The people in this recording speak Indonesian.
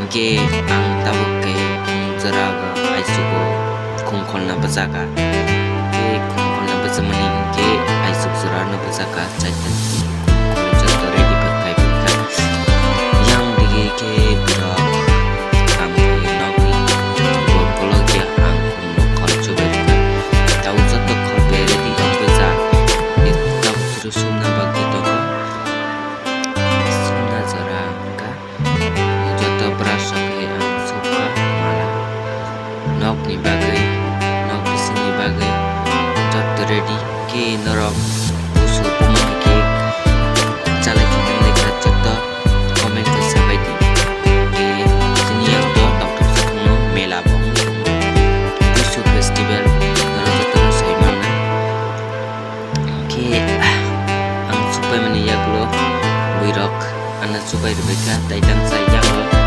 Ge ang tawag kay zaraga ay sugo kungkol na bazaga. Ge kungkol na bazamani ge ay subzura na bazaga chaitan kungkol jato ready pakai bukan. Yang dige ke berak ang nokni kungkol ge ang kungkol coba tahu jato kol bere di ang baza. Itu tahu terus na bagi toko suna zaraga. Berasa kayak ang suka malah nok ni bagai nok di sini bagai jatuh ready ke norok usul pemakai ke caleg kita mereka jatuh komen ke sampai di sini yang tuh dokter satu mela bong usul festival norok jatuh saya mana ke ang supaya meniak lo wirok anak supaya mereka taitan sayang lo